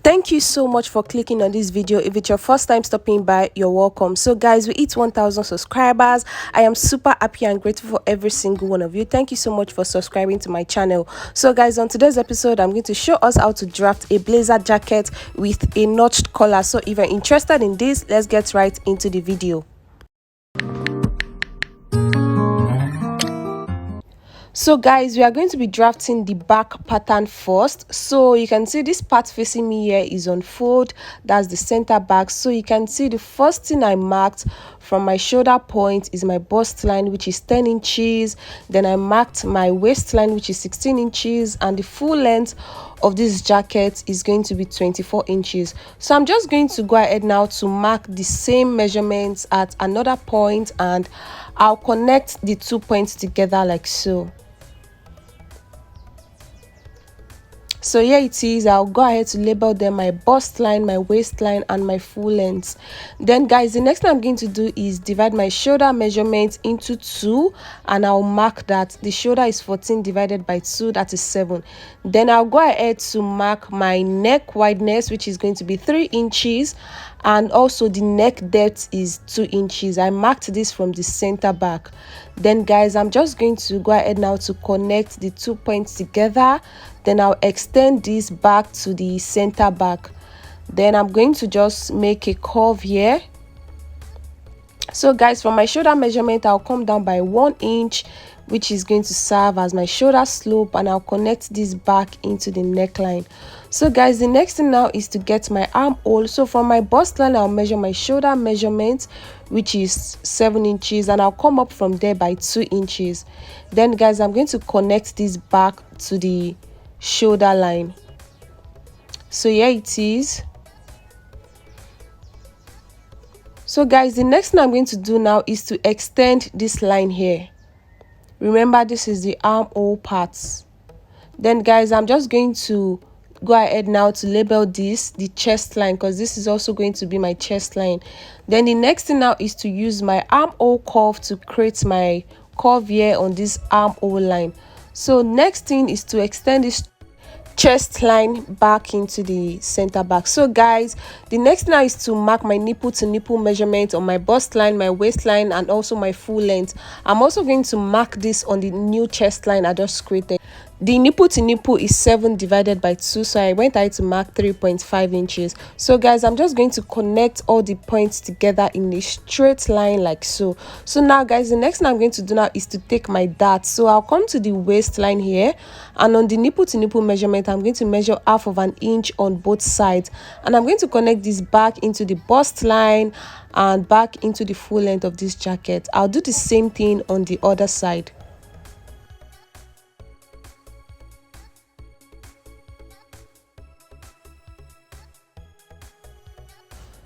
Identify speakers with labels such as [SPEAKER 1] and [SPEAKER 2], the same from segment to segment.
[SPEAKER 1] Thank you so much for clicking on this video. If it's your first time stopping by, you're welcome. So guys, we hit 1,000 subscribers. I am super happy and grateful for every single one of you. Thank you so much for subscribing to my channel. So guys, on today's episode, I'm going to show us how to draft a blazer jacket with a notched collar. So if you're interested in this, let's get right into the video. So guys, we are going to be drafting the back pattern first. So you can see this part facing me here is on fold. That's the center back. So you can see the first thing I marked from my shoulder point is my bust line, which is 10 inches. Then I marked my waistline, which is 16 inches, and the full length of this jacket is going to be 24 inches. So I'm just going to go ahead now to mark the same measurements at another point, and I'll connect the 2 points together like so. So here it is. I'll go ahead to label them my bust line, my waistline, and my full length. Then guys, the next thing I'm going to do is divide my shoulder measurement into 2, and I'll mark that the shoulder is 14 divided by 2, that is 7. Then I'll go ahead to mark my neck wideness, which is going to be 3 inches, and also the neck depth is 2 inches. I marked this from the center back. Then guys, I'm just going to go ahead now to connect the 2 points together. Then I'll extend this back to the center back. Then I'm going to just make a curve here. So guys, from my shoulder measurement, I'll come down by 1 inch, which is going to serve as my shoulder slope, and I'll connect this back into the neckline. So guys, the next thing now is to get my armhole. So from my bust line, I'll measure my shoulder measurement, which is 7 inches, and I'll come up from there by 2 inches. Then guys, I'm going to connect this back to the shoulder line. So here it is. So guys, the next thing I'm going to do now is to extend this line here. Remember, this is the armhole parts. Then guys, I'm just going to go ahead now to label this the chest line, because this is also going to be my chest line. Then the next thing now is to use my armhole curve to create my curve here on this armhole line. So next thing is to extend this chest line back into the center back. So guys, the next thing now is to mark my nipple to nipple measurement on my bust line, my waistline, and also my full length. I'm also going to mark this on the new chest line I just created. The nipple to nipple is 7 divided by 2, so I went ahead to mark 3.5 inches. So guys, I'm just going to connect all the points together in a straight line like so. So now guys, the next thing I'm going to do now is to take my dart. So I'll come to the waistline here, and on the nipple to nipple measurement, I'm going to measure half of an inch on both sides, and I'm going to connect this back into the bust line and back into the full length of this jacket. I'll do the same thing on the other side.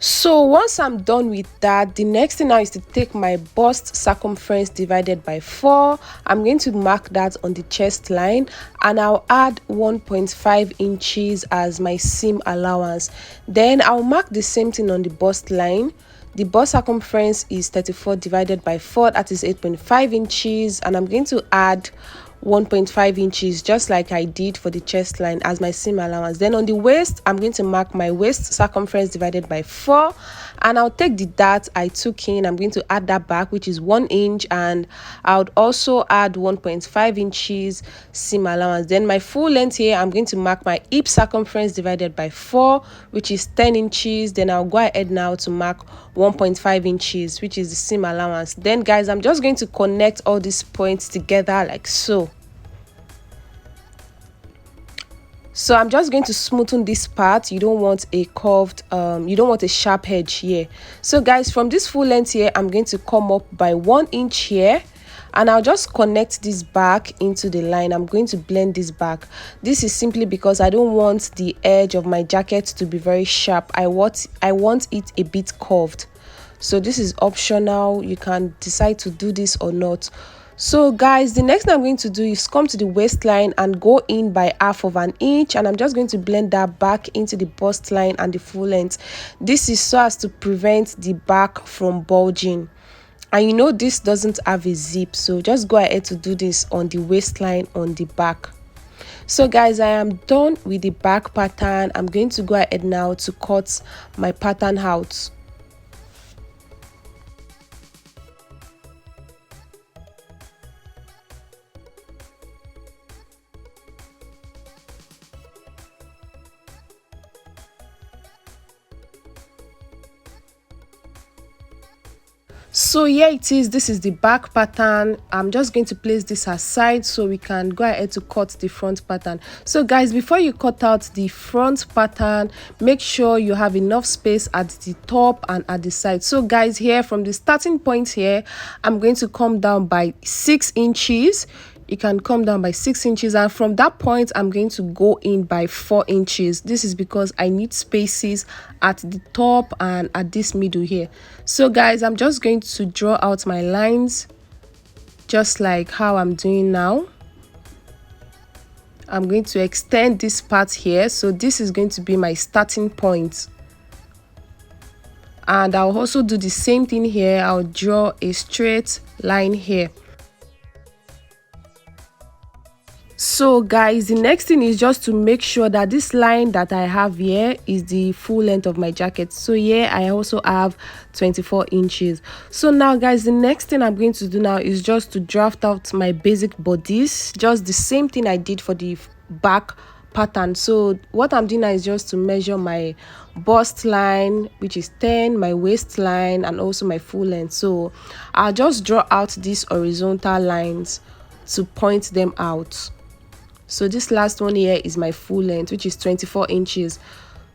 [SPEAKER 1] So once I'm done with that, the next thing now is to take my bust circumference divided by 4. I'm going to mark that on the chest line, and I'll add 1.5 inches as my seam allowance. Then I'll mark the same thing on the bust line. The bust circumference is 34 divided by 4, that is 8.5 inches, and I'm going to add 1.5 inches just like I did for the chest line as my seam allowance. Then on the waist, I'm going to mark my waist circumference divided by 4, and I'll take the dart I took in. I'm going to add that back, which is 1 inch, and I would also add 1.5 inches seam allowance. Then my full length here, I'm going to mark my hip circumference divided by 4, which is 10 inches. Then I'll go ahead now to mark 1.5 inches, which is the seam allowance. Then guys, I'm just going to connect all these points together like so. So I'm just going to smoothen this part. You don't want a curved, you don't want a sharp edge here. So guys, from this full length here, I'm going to come up by 1 inch here, and I'll just connect this back into the line. I'm going to blend this back. This is simply because I don't want the edge of my jacket to be very sharp. I want it a bit curved. So this is optional. You can decide to do this or not. So guys, the next thing I'm going to do is come to the waistline and go in by half of an inch, and I'm just going to blend that back into the bust line and the full length. This is so as to prevent the back from bulging. And you know this doesn't have a zip, so just go ahead to do this on the waistline on the back. So guys, I am done with the back pattern. I'm going to go ahead now to cut my pattern out. So here it is. This is the back pattern. I'm just going to place this aside so we can go ahead to cut the front pattern. So guys, before you cut out the front pattern, make sure you have enough space at the top and at the side. So guys, here from the starting point here, I'm going to come down by 6 inches. You can come down by 6 inches, and from that point I'm going to go in by 4 inches. This is because I need spaces at the top and at this middle here. So guys, I'm just going to draw out my lines just like how I'm doing now. I'm going to extend this part here, so this is going to be my starting point. And I'll also do the same thing here. I'll draw a straight line here. So guys, the next thing is just to make sure that this line that I have here is the full length of my jacket. So here I also have 24 inches. So now guys, the next thing I'm going to do now is just to draft out my basic bodice, just the same thing I did for the back pattern. So what I'm doing now is just to measure my bust line, which is 10, my waistline, and also my full length. So I'll just draw out these horizontal lines to point them out. So this last one here is my full length, which is 24 inches.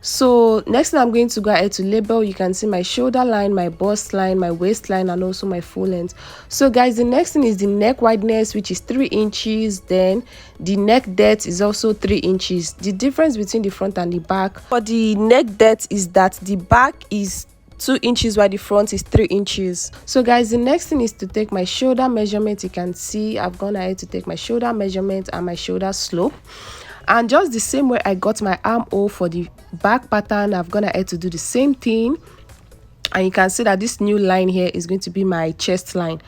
[SPEAKER 1] So next thing I'm going to go ahead to label. You can see my shoulder line, my bust line, my waistline, and also my full length. So guys, the next thing is the neck wideness, which is 3 inches. Then the neck depth is also 3 inches. The difference between the front and the back for the neck depth is that the back is 2 inches while the front is 3 inches. So guys, the next thing is to take my shoulder measurement. You can see I've gone ahead to take my shoulder measurement and my shoulder slope, and just the same way I got my armhole for the back pattern, I've gone ahead to do the same thing. And you can see that this new line here is going to be my chest line.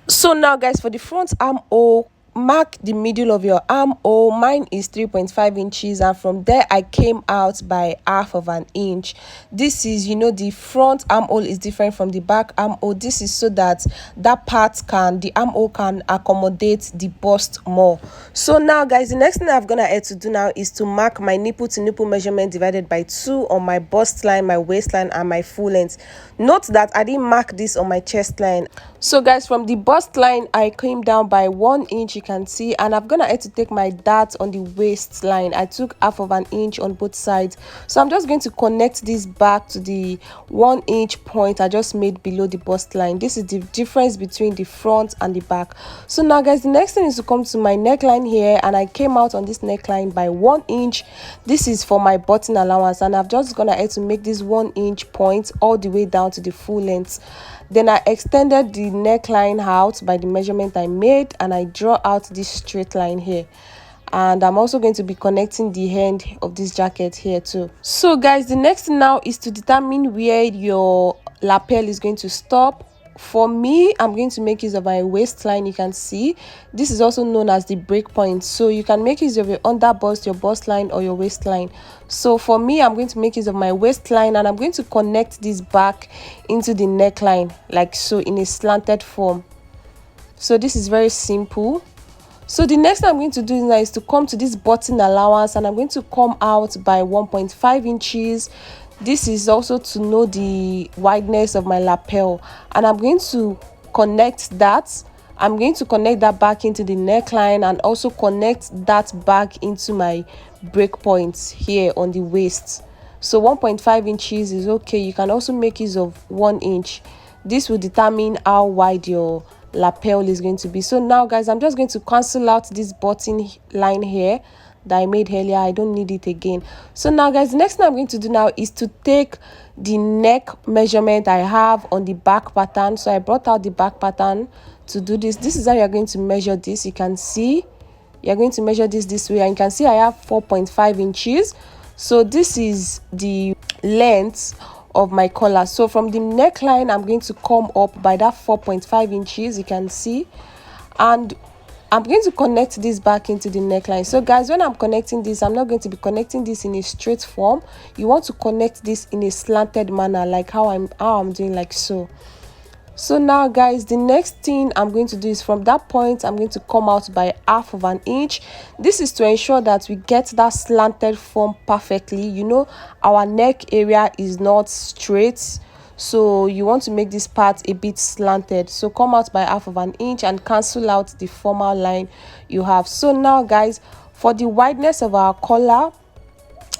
[SPEAKER 1] So now guys, for the front armhole, mark the middle of your armhole. Mine is 3.5 inches, and from there I came out by half of an inch. This is, you know, the front armhole is different from the back armhole. This is so that the armhole can accommodate the bust more. So now guys, the next thing I'm gonna add to do now is to mark my nipple to nipple measurement divided by 2 on my bust line, my waistline, and my full length. Note that I didn't mark this on my chest line. So guys, from the bust line I came down by 1 inch, you can see, and I'm gonna have to take my dart on the waistline. I took half of an inch on both sides. So I'm just going to connect this back to the 1 inch point I just made below the bust line. This is the difference between the front and the back. So now guys, the next thing is to come to my neckline here, and I came out on this neckline by 1 inch. This is for my button allowance, and I've just gonna have to make this 1 inch point all the way down to the full length. Then I extended the neckline out by the measurement I made, and I draw out this straight line here. And I'm also going to be connecting the end of this jacket here too. So guys, the next thing now is to determine where your lapel is going to stop. For me, I'm going to make use of my waistline. You can see this is also known as the break point. So you can make use of your under bust, your bust line, or your waistline. So for me, I'm going to make use of my waistline, and I'm going to connect this back into the neckline like so, in a slanted form. So this is very simple. So the next thing I'm going to do now is to come to this button allowance, and I'm going to come out by 1.5 inches. This is also to know the wideness of my lapel, and I'm going to connect that. I'm going to connect that back into the neckline, and also connect that back into my break points here on the waist. So 1.5 inches is okay. You can also make use of 1 inch. This will determine how wide your lapel is going to be. So now guys, I'm just going to cancel out this button line here that I made earlier. I don't need it again. So now guys, the next thing I'm going to do now is to take the neck measurement I have on the back pattern. So I brought out the back pattern to do this. This is how you're going to measure this. You can see you're going to measure this way, and you can see I have 4.5 inches. So this is the length of my collar. So from the neckline, I'm going to come up by that 4.5 inches. You can see, and I'm going to connect this back into the neckline. So guys, when I'm connecting this, I'm not going to be connecting this in a straight form. You want to connect this in a slanted manner, like how I'm doing, like so. So now guys, the next thing I'm going to do is from that point I'm going to come out by 1/2 inch. This is to ensure that we get that slanted form perfectly. You know, our neck area is not straight, so you want to make this part a bit slanted. So come out by 1/2 inch and cancel out the formal line you have. So now guys, for the wideness of our collar,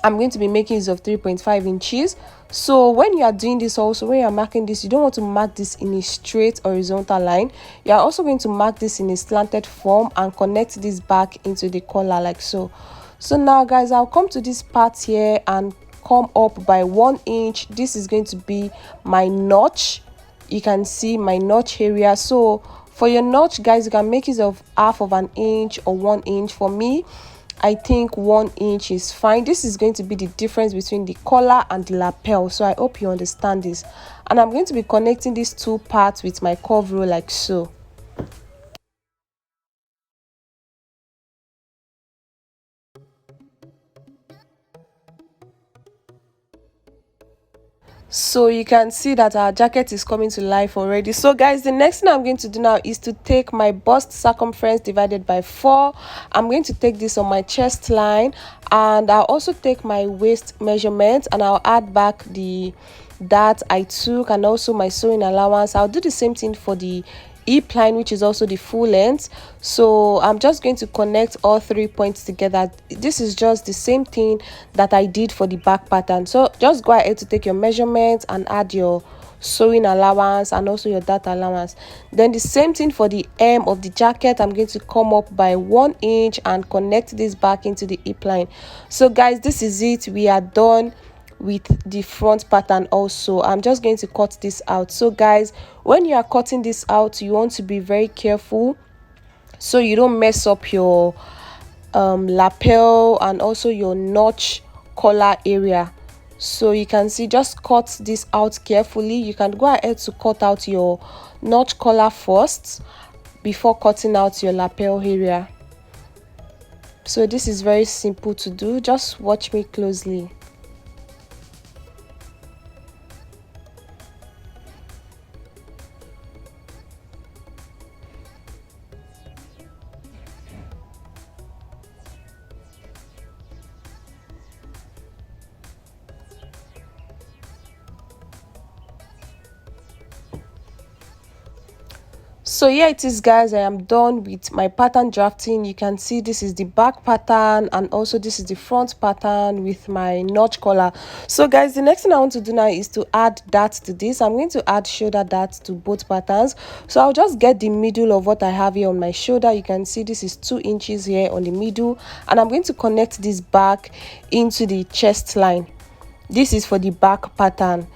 [SPEAKER 1] I'm going to be making use of 3.5 inches. So when you are doing this, also when you are marking this, you don't want to mark this in a straight horizontal line. You are also going to mark this in a slanted form and connect this back into the collar, like so. So now guys, I'll come to this part here and come up by 1 inch. This is going to be my notch. You can see my notch area. So for your notch guys, you can make use of 1/2 inch or 1 inch. For me, I think 1 inch is fine. This is going to be the difference between the collar and the lapel. So I hope you understand this. And I'm going to be connecting these two parts with my curve rule, like so. So you can see that our jacket is coming to life already. So guys, the next thing I'm going to do now is to take my bust circumference divided by 4. I'm going to take this on my chest line, and I'll also take my waist measurement and I'll add back the that I took and also my sewing allowance. I'll do the same thing for the hip line, which is also the full length. So I'm just going to connect all 3 points together. This is just the same thing that I did for the back pattern. So just go ahead to take your measurements and add your sewing allowance and also your dart allowance. Then the same thing for the hem of the jacket. I'm going to come up by 1 inch and connect this back into the hip line. So guys, this is it. We are done with the front pattern. Also, I'm just going to cut this out. So guys, when you are cutting this out, you want to be very careful so you don't mess up your lapel and also your notch collar area. So you can see, just cut this out carefully. You can go ahead to cut out your notch collar first before cutting out your lapel area. So this is very simple to do. Just watch me closely. So here it is guys, I am done with my pattern drafting. You can see this is the back pattern and also this is the front pattern with my notch collar. So guys, the next thing I want to do now is to add that to this. I'm going to add shoulder dart to both patterns. So I'll just get the middle of what I have here on my shoulder. You can see this is 2 inches here on the middle, and I'm going to connect this back into the chest line. This is for the back pattern.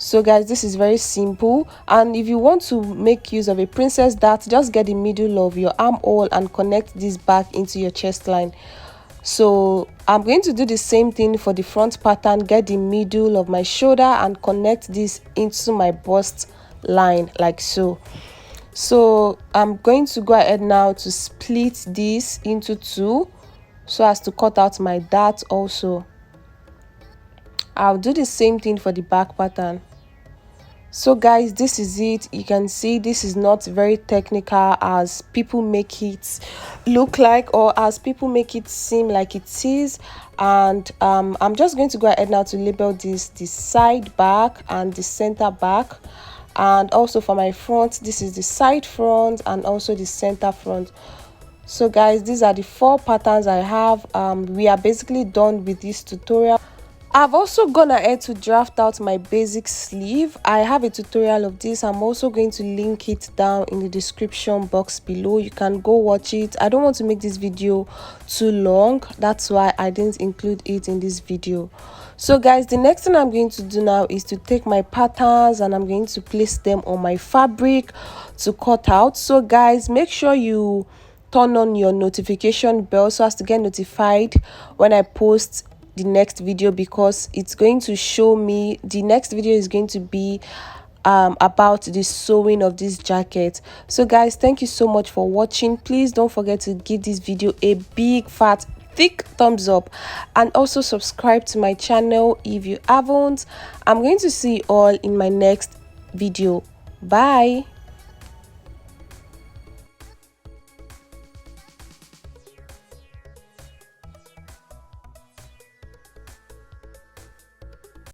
[SPEAKER 1] So guys, this is very simple, and if you want to make use of a princess dart, just get the middle of your armhole and connect this back into your chest line. So I'm going to do the same thing for the front pattern. Get the middle of my shoulder and connect this into my bust line, like so. So I'm going to go ahead now to split this into 2 so as to cut out my dart. Also, I'll do the same thing for the back pattern. So guys, this is it. You can see this is not very technical as people make it look like, or as people make it seem like it is. And I'm just going to go ahead now to label this the side back and the center back. And also for my front, this is the side front and also the center front. So guys, these are the 4 patterns I have. We are basically done with this tutorial. I've also gone ahead to draft out my basic sleeve. I have a tutorial of this. I'm also going to link it down in the description box below. You can go watch it. I don't want to make this video too long. That's why I didn't include it in this video. So guys, the next thing I'm going to do now is to take my patterns and I'm going to place them on my fabric to cut out. So guys, make sure you turn on your notification bell so as to get notified when I post the next video, because it's going to show me, the next video is going to be about the sewing of this jacket. So guys, thank you so much for watching. Please don't forget to give this video a big fat thick thumbs up, and also subscribe to my channel if you haven't. I'm going to see you all in my next video. Bye.